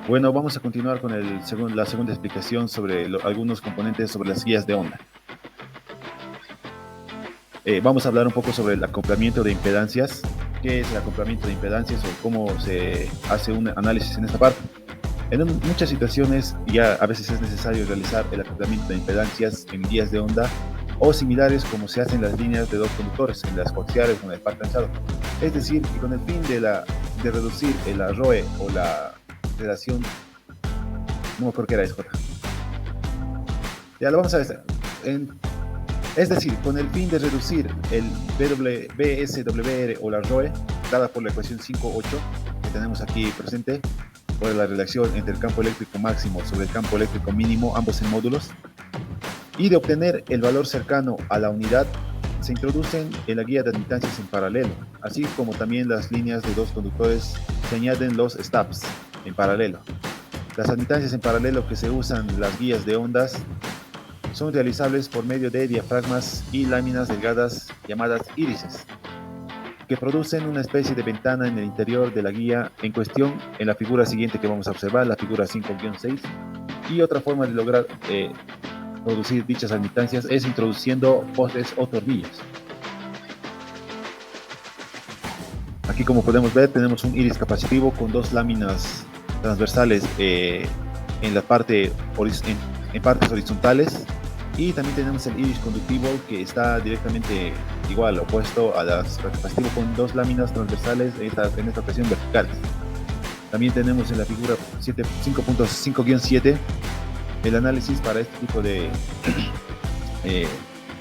Bueno, vamos a continuar con la segunda explicación sobre algunos componentes sobre las guías de onda. Vamos a hablar un poco sobre el acoplamiento de impedancias. ¿Qué es el acoplamiento de impedancias o cómo se hace un análisis en esta parte? Muchas situaciones ya a veces es necesario realizar el acoplamiento de impedancias en guías de onda o similares como se hace en las líneas de dos conductores, en las coaxiales o en el par trenzado. Es decir, que con el fin de reducir el arroe o la relación, no me acuerdo qué era eso. Ya lo vamos a ver. Es decir, con el fin de reducir el BSWR o la ROE, dada por la ecuación 5.8 que tenemos aquí presente, por la relación entre el campo eléctrico máximo sobre el campo eléctrico mínimo, ambos en módulos, y de obtener el valor cercano a la unidad, se introducen en la guía de admitancias en paralelo, así como también las líneas de dos conductores, se añaden los stubs en paralelo. Las admitancias en paralelo que se usan en las guías de ondas son realizables por medio de diafragmas y láminas delgadas llamadas írises, que producen una especie de ventana en el interior de la guía en cuestión en la figura siguiente que vamos a observar, la figura 5-6. Y otra forma de lograr producir dichas admitancias es introduciendo postes o tornillos. Aquí, como podemos ver, tenemos un iris capacitivo con dos láminas transversales en partes horizontales, y también tenemos el iris conductivo que está directamente igual, opuesto a las capacitivo, con dos láminas transversales en esta ocasión verticales. También tenemos en la figura 5.5-7 el análisis para este tipo de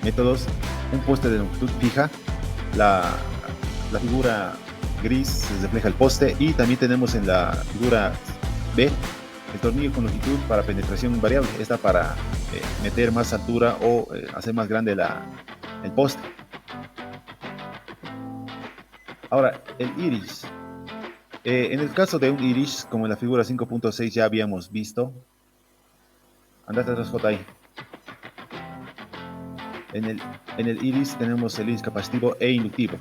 métodos: un poste de longitud fija, la figura gris se refleja el poste, y también tenemos en la figura B el tornillo con longitud para penetración variable, esta para meter más altura o hacer más grande el poste. Ahora, el iris. En el caso de un iris, como en la figura 5.6 ya habíamos visto, andate atrás, J ahí. En el iris tenemos el iris capacitivo e inductivo.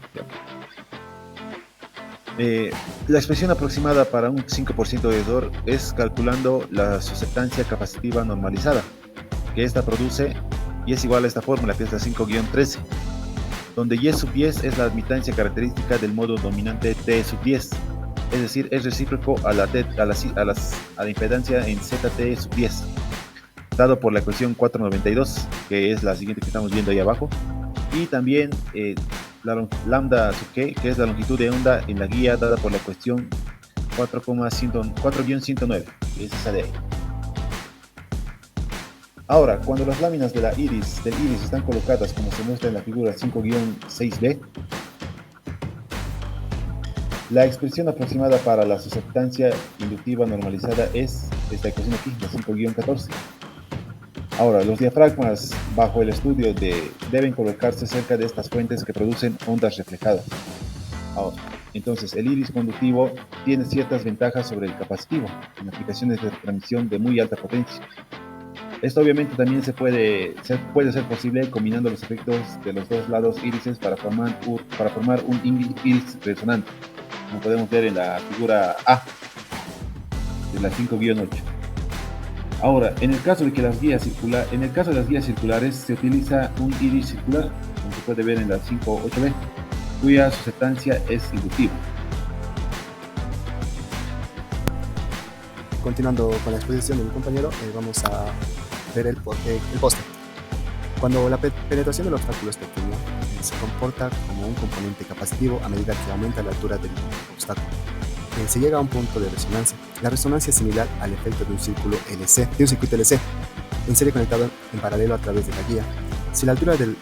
La expresión aproximada para un 5% de error es calculando la susceptancia capacitiva normalizada, que esta produce y es igual a esta fórmula, que es la 5-13, donde Y sub 10 es la admitancia característica del modo dominante T sub 10, es decir, es recíproco a la impedancia en ZT sub 10, dado por la ecuación 492, que es la siguiente que estamos viendo ahí abajo, y también la lambda sub k, que es la longitud de onda en la guía, dada por la ecuación 4-109, que es esa de ahí. Ahora, cuando las láminas del iris están colocadas como se muestra en la figura 5-6b, la expresión aproximada para la susceptancia inductiva normalizada es esta ecuación aquí, la 5-14. Ahora, los diafragmas bajo el estudio deben colocarse cerca de estas fuentes que producen ondas reflejadas. Ahora, entonces, el iris conductivo tiene ciertas ventajas sobre el capacitivo en aplicaciones de transmisión de muy alta potencia. Esto obviamente también puede ser posible combinando los efectos de los dos lados irises para formar un iris resonante, como podemos ver en la figura A de la 5-8. Ahora, en el caso de las guías circulares se utiliza un iris circular, como se puede ver en la 5-8b, cuya susceptancia es inductiva. Continuando con la exposición de mi compañero, vamos a ver el poste. Cuando la penetración del obstáculo es pequeña, se comporta como un componente capacitivo a medida que aumenta la altura del obstáculo. Se llega a un punto de resonancia. La resonancia es similar al efecto de un circuito LC, en serie conectado en paralelo a través de la guía. Si la altura del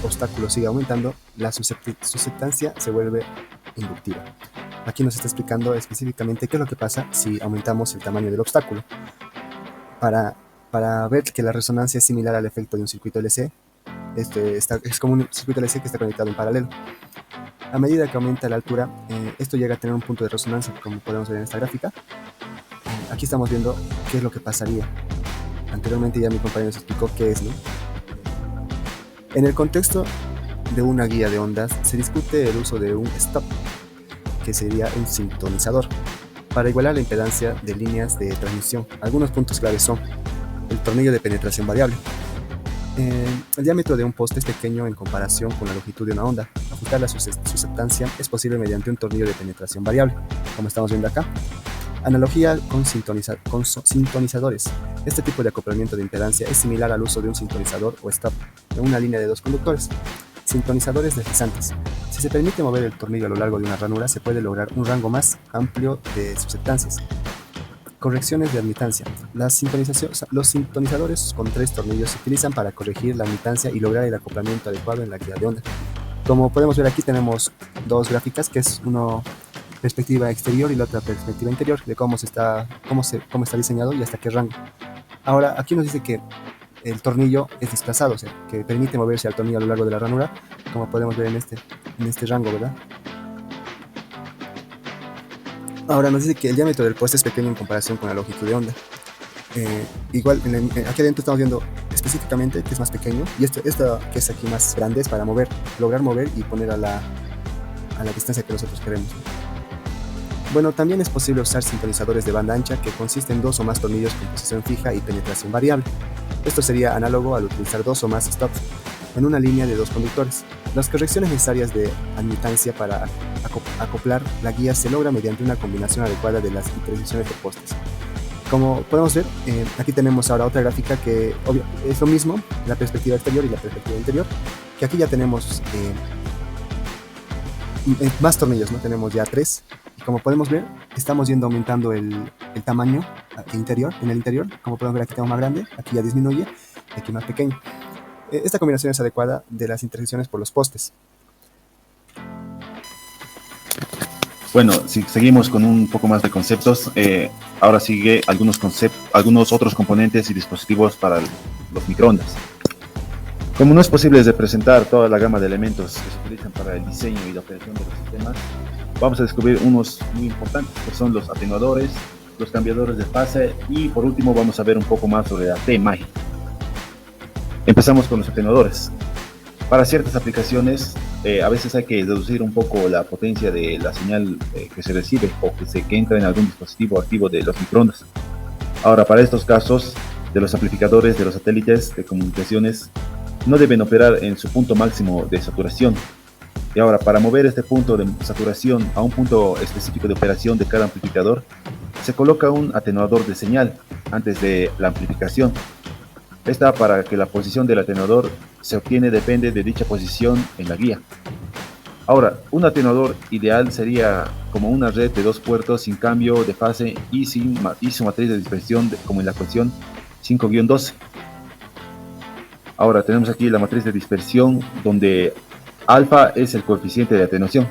obstáculo sigue aumentando, la susceptancia se vuelve inductiva. Aquí nos está explicando específicamente qué es lo que pasa si aumentamos el tamaño del obstáculo. Para ver que la resonancia es similar al efecto de un circuito LC, es como un circuito LC que está conectado en paralelo. A medida que aumenta la altura, esto llega a tener un punto de resonancia, como podemos ver en esta gráfica. Aquí estamos viendo qué es lo que pasaría. Anteriormente ya mi compañero nos explicó qué es, ¿no? En el contexto de una guía de ondas, se discute el uso de un stop, que sería un sintonizador, para igualar la impedancia de líneas de transmisión. Algunos puntos claves son el tornillo de penetración variable. El diámetro de un poste es pequeño en comparación con la longitud de una onda. Ajustar la susceptancia es posible mediante un tornillo de penetración variable, como estamos viendo acá. Analogía con sintonizadores. Este tipo de acoplamiento de impedancia es similar al uso de un sintonizador o stop en una línea de dos conductores. Sintonizadores deslizantes. Si se permite mover el tornillo a lo largo de una ranura, se puede lograr un rango más amplio de susceptancias. Correcciones de admitancia. Los sintonizadores con 3 tornillos se utilizan para corregir la admitancia y lograr el acoplamiento adecuado en la guía de onda. Como podemos ver aquí tenemos dos gráficas, que es una perspectiva exterior y la otra perspectiva interior, de cómo está diseñado y hasta qué rango. Ahora, aquí nos dice que el tornillo es desplazado, o sea, que permite moverse al tornillo a lo largo de la ranura, como podemos ver en este rango, ¿verdad? Ahora nos dice que el diámetro del poste es pequeño en comparación con la longitud de onda. Igual, aquí adentro estamos viendo específicamente que es más pequeño, y esto que es aquí más grande es para lograr mover y poner a la distancia que nosotros queremos. Bueno, también es posible usar sintonizadores de banda ancha, que consisten en 2 o más tornillos con posición fija y penetración variable. Esto sería análogo al utilizar 2 o más stops en una línea de 2 conductores. Las correcciones necesarias de admitancia para acoplar la guía se logra mediante una combinación adecuada de las intersecciones de postes. Como podemos ver, aquí tenemos ahora otra gráfica que es lo mismo, la perspectiva exterior y la perspectiva interior, que aquí ya tenemos más tornillos, ¿no? Tenemos ya 3, y como podemos ver, estamos yendo aumentando el tamaño en el interior. Como podemos ver, aquí tenemos más grande, aquí ya disminuye, y aquí más pequeño. Esta combinación es adecuada de las intersecciones por los postes. Bueno, si seguimos con un poco más de conceptos, ahora sigue algunos otros componentes y dispositivos para los microondas. Como no es posible representar toda la gama de elementos que se utilizan para el diseño y la operación de los sistemas, vamos a descubrir unos muy importantes, que son los atenuadores, los cambiadores de fase, y por último vamos a ver un poco más sobre la T-magia. Empezamos con los atenuadores. Para ciertas aplicaciones, a veces hay que reducir un poco la potencia de la señal que se recibe o que entra en algún dispositivo activo de los microondas. Ahora, para estos casos, de los amplificadores de los satélites de comunicaciones no deben operar en su punto máximo de saturación. Y ahora, para mover este punto de saturación a un punto específico de operación de cada amplificador, se coloca un atenuador de señal antes de la amplificación. Esta, para que la posición del atenuador se obtiene, depende de dicha posición en la guía. Ahora, un atenuador ideal sería como una red de 2 puertos sin cambio de fase y su matriz de dispersión, como en la ecuación 5-12. Ahora tenemos aquí la matriz de dispersión, donde alfa es el coeficiente de atenuación.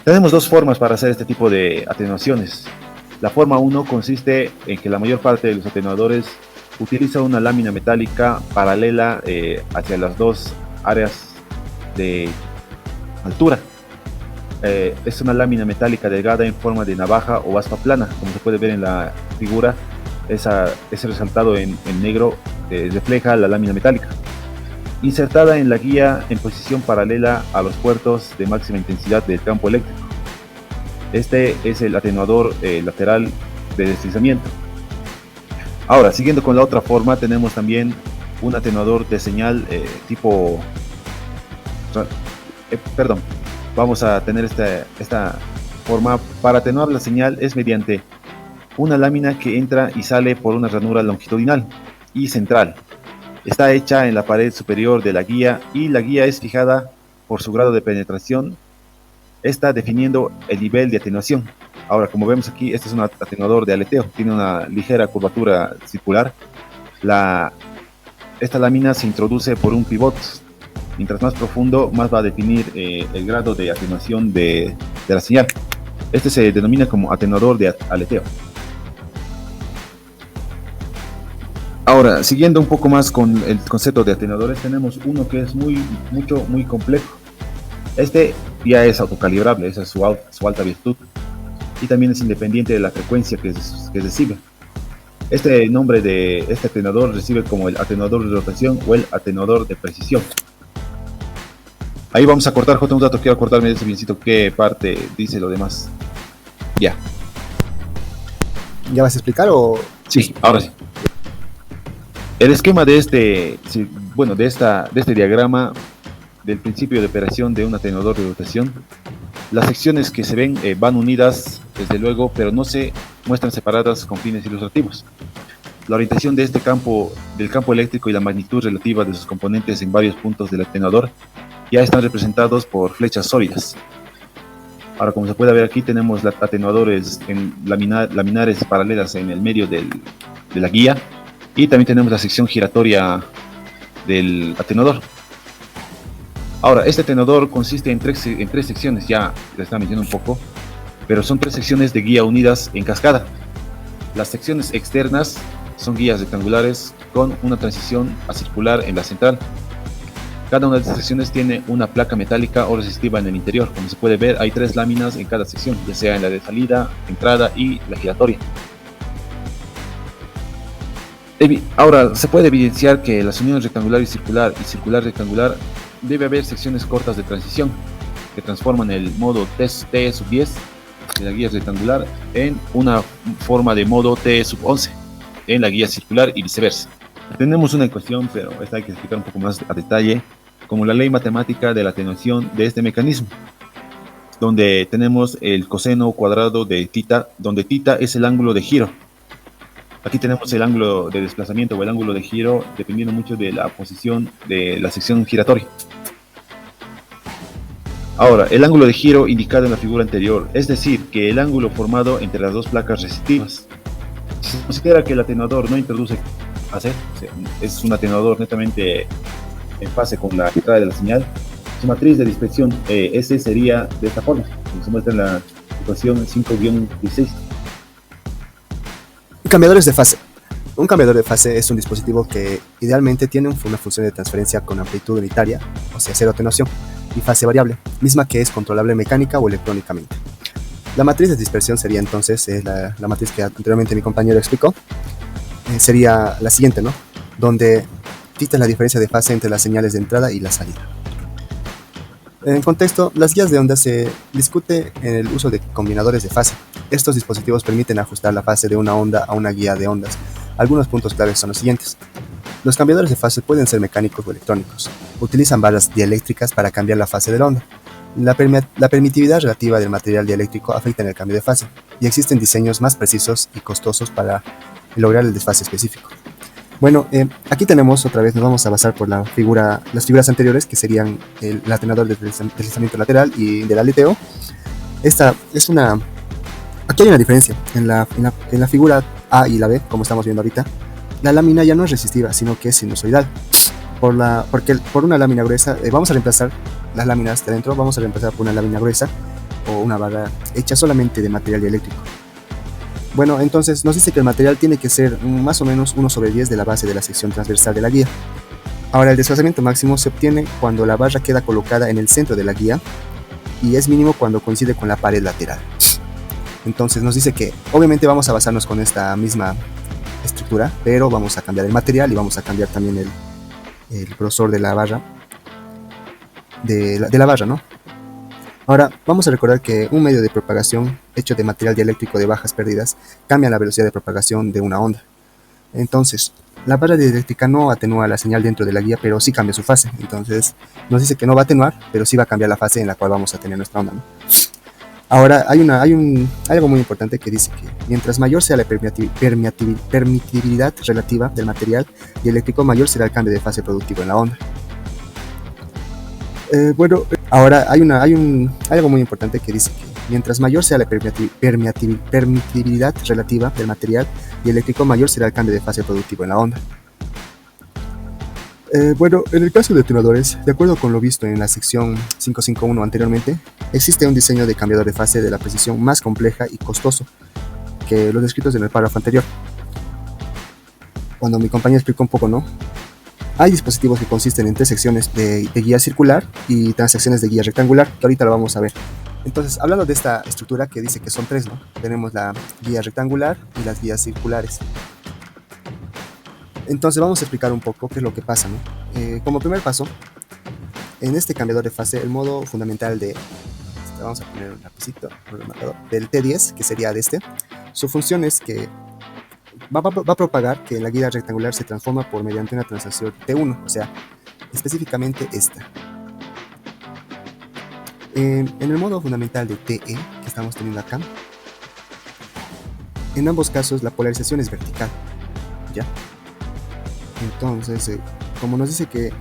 Tenemos 2 formas para hacer este tipo de atenuaciones. La forma 1 consiste en que la mayor parte de los atenuadores utiliza una lámina metálica paralela hacia las 2 áreas de altura. Es una lámina metálica delgada en forma de navaja o aspa plana, como se puede ver en la figura. Ese resaltado en negro refleja la lámina metálica, insertada en la guía en posición paralela a los puertos de máxima intensidad del campo eléctrico. Este es el atenuador lateral de deslizamiento. Ahora, siguiendo con la otra forma, tenemos también un atenuador de señal vamos a tener esta forma. Para atenuar la señal es mediante una lámina que entra y sale por una ranura longitudinal y central. Está hecha en la pared superior de la guía, y la guía es fijada por su grado de penetración, está definiendo el nivel de atenuación. Ahora, como vemos aquí, este es un atenuador de aleteo, tiene una ligera curvatura circular. Esta lámina se introduce por un pivot. Mientras más profundo, más va a definir el grado de atenuación de la señal. Este se denomina como atenuador de aleteo. Ahora, siguiendo un poco más con el concepto de atenuadores, tenemos uno que es muy complejo. Este ya es autocalibrable, esa es su alta virtud, y también es independiente de la frecuencia que recibe. Este nombre de este atenuador recibe como el atenuador de rotación o el atenuador de precisión. Ahí vamos a cortar, J, un dato, quiero cortarme de ese biencito, qué parte dice lo demás. Ya. ¿Ya vas a explicar o...? Sí, ahora sí. El esquema de este, bueno, de este diagrama del principio de operación de un atenuador de rotación, las secciones que se ven van unidas, desde luego, pero no se muestran separadas con fines ilustrativos. La orientación de este campo, del campo eléctrico y la magnitud relativa de sus componentes en varios puntos del atenuador ya están representados por flechas sólidas. Ahora, como se puede ver aquí, tenemos atenuadores en laminares paralelas en el medio de la guía, y también tenemos la sección giratoria del atenuador. Ahora, este atenuador consiste en tres secciones, ya les estaba mencionando un poco, pero son 3 secciones de guía unidas en cascada. Las secciones externas son guías rectangulares con una transición a circular en la central. Cada una de estas secciones tiene una placa metálica o resistiva en el interior. Como se puede ver, hay 3 láminas en cada sección, ya sea en la de salida, entrada y la giratoria. Ahora, se puede evidenciar que las uniones rectangular y circular rectangular, debe haber secciones cortas de transición que transforman el modo T10 de la guía rectangular en una forma de modo T11 en la guía circular y viceversa. Tenemos una ecuación, pero esta hay que explicar un poco más a detalle, como la ley matemática de la atenuación de este mecanismo, donde tenemos el coseno cuadrado de θ, donde θ es el ángulo de giro. Aquí tenemos el ángulo de desplazamiento o el ángulo de giro dependiendo mucho de la posición de la sección giratoria. Ahora, el ángulo de giro indicado en la figura anterior, es decir, que el ángulo formado entre las dos placas resistivas. Si se considera que el atenuador no introduce fase, es un atenuador netamente en fase con la entrada de la señal, su matriz de dispersión S sería de esta forma, como se muestra en la ecuación 5-16. Cambiadores de fase. Un cambiador de fase es un dispositivo que idealmente tiene una función de transferencia con amplitud unitaria, o sea, cero atenuación, y fase variable, misma que es controlable mecánica o electrónicamente. La matriz de dispersión sería entonces, la matriz que anteriormente mi compañero explicó, sería la siguiente, ¿no? Donde θ es la diferencia de fase entre las señales de entrada y la salida. En contexto, las guías de ondas se discute en el uso de combinadores de fase. Estos dispositivos permiten ajustar la fase de una onda a una guía de ondas. Algunos puntos claves son los siguientes. Los cambiadores de fase pueden ser mecánicos o electrónicos. Utilizan barras dieléctricas para cambiar la fase de la onda. La permitividad relativa del material dieléctrico afecta en el cambio de fase, y existen diseños más precisos y costosos para lograr el desfase específico. Bueno, aquí tenemos otra vez, nos vamos a basar por las figuras anteriores, que serían el atenuador de deslizamiento lateral y del aleteo. Aquí hay una diferencia, en la figura A y la B, como estamos viendo ahorita, la lámina ya no es resistiva, sino que es sinusoidal. Porque por una lámina gruesa, vamos a reemplazar las láminas de adentro, vamos a reemplazar por una lámina gruesa o una barra hecha solamente de material dieléctrico. Bueno, entonces nos dice que el material tiene que ser más o menos 1/10 de la base de la sección transversal de la guía. Ahora, el desplazamiento máximo se obtiene cuando la barra queda colocada en el centro de la guía y es mínimo cuando coincide con la pared lateral. Entonces nos dice que obviamente vamos a basarnos con esta misma estructura, pero vamos a cambiar el material y vamos a cambiar también el grosor de la barra, de la barra, ¿no? Ahora, vamos a recordar que un medio de propagación hecho de material dieléctrico de bajas pérdidas cambia la velocidad de propagación de una onda. Entonces, la barra dieléctrica no atenúa la señal dentro de la guía, pero sí cambia su fase. Entonces, nos dice que no va a atenuar, pero sí va a cambiar la fase en la cual vamos a tener nuestra onda, ¿no? Ahora, hay algo muy importante que dice que mientras mayor sea la permitividad relativa del material dieléctrico, mayor será el cambio de fase productivo en la onda. Bueno, ahora hay algo muy importante que dice que mientras mayor sea la permitividad relativa del material dieléctrico, mayor será el cambio de fase productivo en la onda. Bueno, en el caso de atenuadores, de acuerdo con lo visto en la sección 551 anteriormente, existe un diseño de cambiador de fase de la precisión más compleja y costoso que los descritos en el párrafo anterior. Cuando mi compañero explicó un poco, ¿no? Hay dispositivos que consisten en 3 secciones de guía circular y 3 secciones de guía rectangular, que ahorita lo vamos a ver. Entonces, hablando de esta estructura que dice que son 3, ¿no? Tenemos la guía rectangular y las guías circulares. Entonces, vamos a explicar un poco qué es lo que pasa, ¿no? Como primer paso, En este cambiador de fase, el modo fundamental vamos a poner un lapicito, del T10, que sería de este, su función es que va a propagar que la guía rectangular se transforma mediante una transición T1, o sea, específicamente esta. En el modo fundamental de TE, que estamos teniendo acá, en ambos casos la polarización es vertical, ¿ya? Entonces, como nos dice que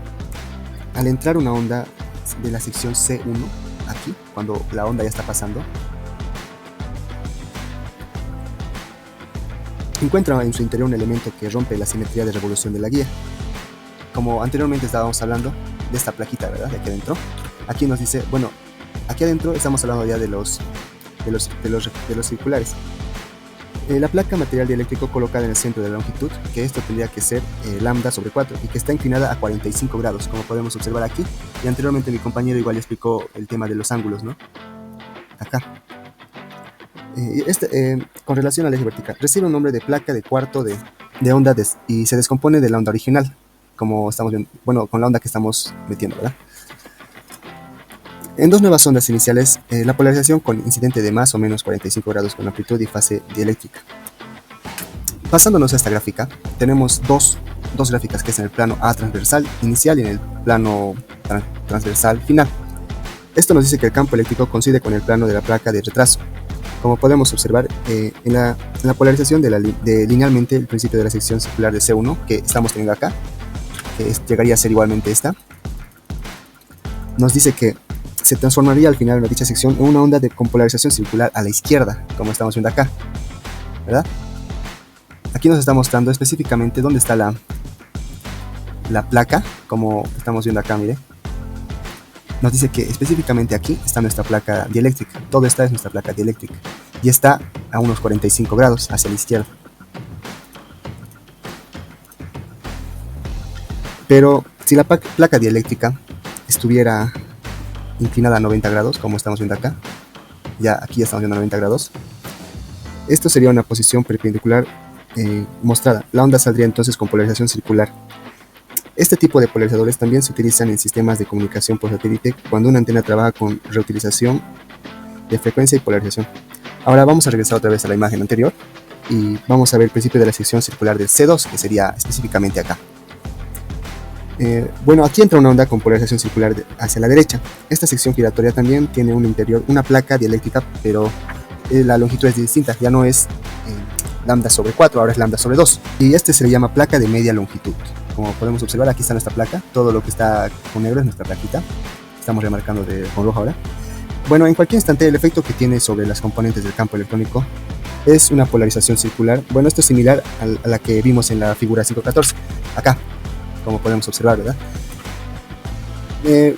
al entrar una onda de la sección C1, aquí, cuando la onda ya está pasando, encuentra en su interior un elemento que rompe la simetría de revolución de la guía. Como anteriormente estábamos hablando de esta plaquita, ¿verdad? De aquí adentro. Aquí nos dice, bueno, aquí adentro estamos hablando ya de los circulares. La placa material dieléctrico colocada en el centro de la longitud, que esto tendría que ser lambda sobre 4 y que está inclinada a 45 grados, como podemos observar aquí. Y anteriormente mi compañero igual explicó el tema de los ángulos, ¿no? Acá. Con relación al eje vertical, recibe un nombre de placa de cuarto de onda y se descompone de la onda original, como estamos viendo, bueno, con la onda que estamos metiendo, ¿verdad? En dos nuevas ondas iniciales, la polarización con incidente de más o menos 45 grados con amplitud y fase dieléctrica. Pasándonos a esta gráfica, tenemos dos gráficas, que es en el plano A transversal inicial y en el plano transversal final. Esto nos dice que el campo eléctrico coincide con el plano de la placa de retraso. Como podemos observar, en la polarización de linealmente el principio de la sección circular de C1, que estamos teniendo acá, que llegaría a ser igualmente esta, nos dice que se transformaría al final de dicha sección en una onda con polarización circular a la izquierda, como estamos viendo acá, ¿verdad? Aquí nos está mostrando específicamente dónde está la placa, como estamos viendo acá, mire. Nos dice que específicamente aquí está nuestra placa dieléctrica. Todo esta es nuestra placa dieléctrica y está a unos 45 grados hacia la izquierda. Pero si la placa dieléctrica estuviera inclinada a 90 grados, como estamos viendo acá, aquí ya estamos viendo 90 grados, esto sería una posición perpendicular mostrada. La onda saldría entonces con polarización circular. Este tipo de polarizadores también se utilizan en sistemas de comunicación por satélite cuando una antena trabaja con reutilización de frecuencia y polarización. Ahora vamos a regresar otra vez a la imagen anterior y vamos a ver el principio de la sección circular del C2, que sería específicamente acá. Bueno, aquí entra una onda con polarización circular hacia la derecha. Esta sección giratoria también tiene un interior, una placa dieléctrica, pero la longitud es distinta, ya no es lambda sobre 4, ahora es lambda sobre 2. Y este se le llama placa de media longitud. Como podemos observar, aquí está nuestra placa, todo lo que está con negro es nuestra plaquita. Estamos remarcando con rojo ahora. Bueno, en cualquier instante el efecto que tiene sobre las componentes del campo electrónico es una polarización circular. Bueno, esto es similar a la que vimos en la figura 514, acá, como podemos observar, ¿verdad?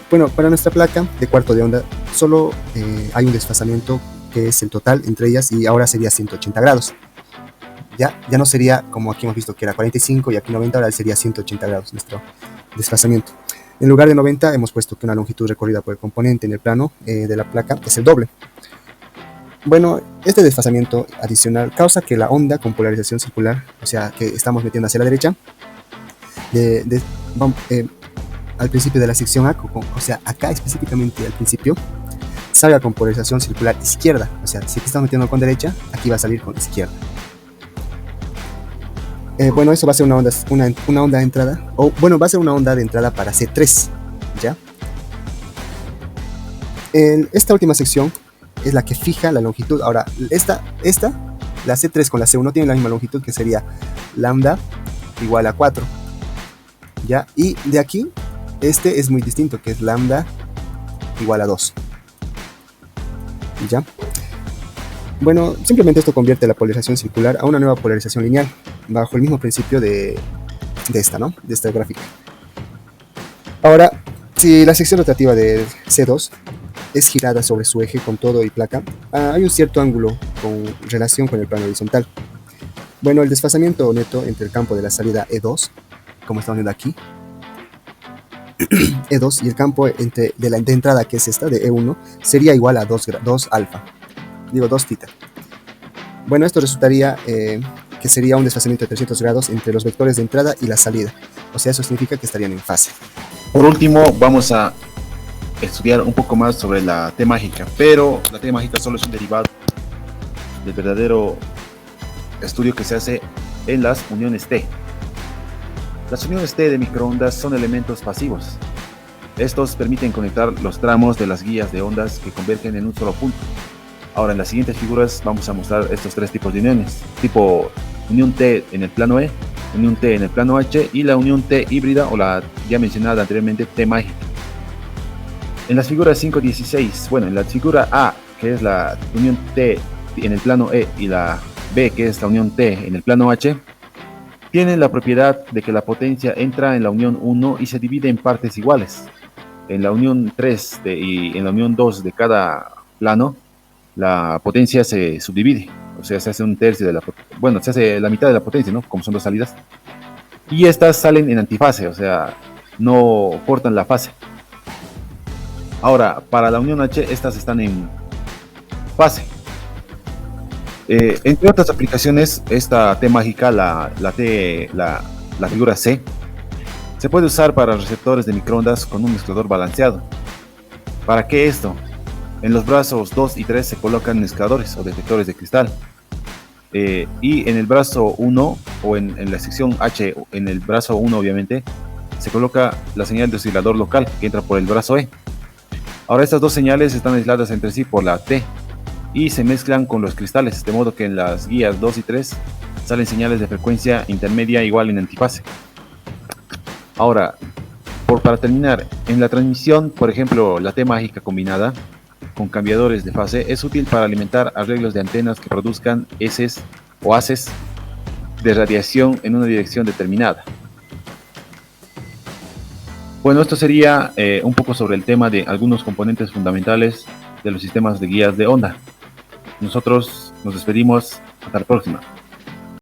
Bueno, para nuestra placa de cuarto de onda solo hay un desfasamiento que es el total entre ellas y ahora sería 180 grados. Ya no sería como aquí hemos visto que era 45 y aquí 90, ahora sería 180 grados nuestro desfasamiento. En lugar de 90 hemos puesto que una longitud recorrida por el componente en el plano de la placa es el doble. Bueno, este desfasamiento adicional causa que la onda con polarización circular, o sea que estamos metiendo hacia la derecha, al principio de la sección A, o sea acá específicamente al principio, salga con polarización circular izquierda. O sea, si aquí estamos metiendo con derecha, aquí va a salir con izquierda. Bueno, eso va a ser una onda de entrada, o bueno, va a ser una onda de entrada para C3, ¿ya? Esta última sección es la que fija la longitud. Ahora, la C3 con la C1 tiene la misma longitud, que sería lambda igual a 4, ¿ya? Y de aquí, este es muy distinto, que es lambda igual a 2, ¿ya? Bueno, simplemente esto convierte la polarización circular a una nueva polarización lineal, bajo el mismo principio de esta, ¿no? De esta gráfica. Ahora, si la sección rotativa de C2 es girada sobre su eje con todo y placa, hay un cierto ángulo con relación con el plano horizontal. Bueno, el desfasamiento neto entre el campo de la salida E2, como estamos viendo aquí, E2, y el campo de entrada, que es esta, de E1, sería igual a 2 alfa. Digo 2 θ. Bueno, esto resultaría que sería un desfasamiento de 300 grados entre los vectores de entrada y la salida. O sea, eso significa que estarían en fase. Por último, vamos a estudiar un poco más sobre la T mágica, pero la T mágica solo es un derivado del verdadero estudio que se hace en las uniones T. Las uniones T de microondas son elementos pasivos. Estos permiten conectar los tramos de las guías de ondas que convergen en un solo punto. Ahora, en las siguientes figuras vamos a mostrar estos tres tipos de uniones: tipo unión T en el plano E, unión T en el plano H y la unión T híbrida, o la ya mencionada anteriormente T mágica. En las figuras 5.16, bueno, en la figura A, que es la unión T en el plano E, y la B, que es la unión T en el plano H, tienen la propiedad de que la potencia entra en la unión 1 y se divide en partes iguales. En la unión 3 y en la unión 2 de cada plano, la potencia se subdivide, o sea, se hace un tercio de la, bueno, se hace la mitad de la potencia, ¿no? Como son dos salidas. Y estas salen en antifase, o sea, no cortan la fase. Ahora, para la unión H, estas están en fase. Entre otras aplicaciones, esta T mágica, la figura C, se puede usar para receptores de microondas con un mezclador balanceado. ¿Para qué esto? En los brazos 2 y 3 se colocan mezcladores o detectores de cristal. Y en el brazo 1, o en la sección H, en el brazo 1 obviamente, se coloca la señal de oscilador local que entra por el brazo E. Ahora, estas dos señales están aisladas entre sí por la T y se mezclan con los cristales, de modo que en las guías 2 y 3 salen señales de frecuencia intermedia igual en antifase. Ahora, para terminar, en la transmisión, por ejemplo, la T mágica combinada con cambiadores de fase es útil para alimentar arreglos de antenas que produzcan heces o haces de radiación en una dirección determinada. Bueno, esto sería un poco sobre el tema de algunos componentes fundamentales de los sistemas de guías de onda. Nosotros nos despedimos. Hasta la próxima.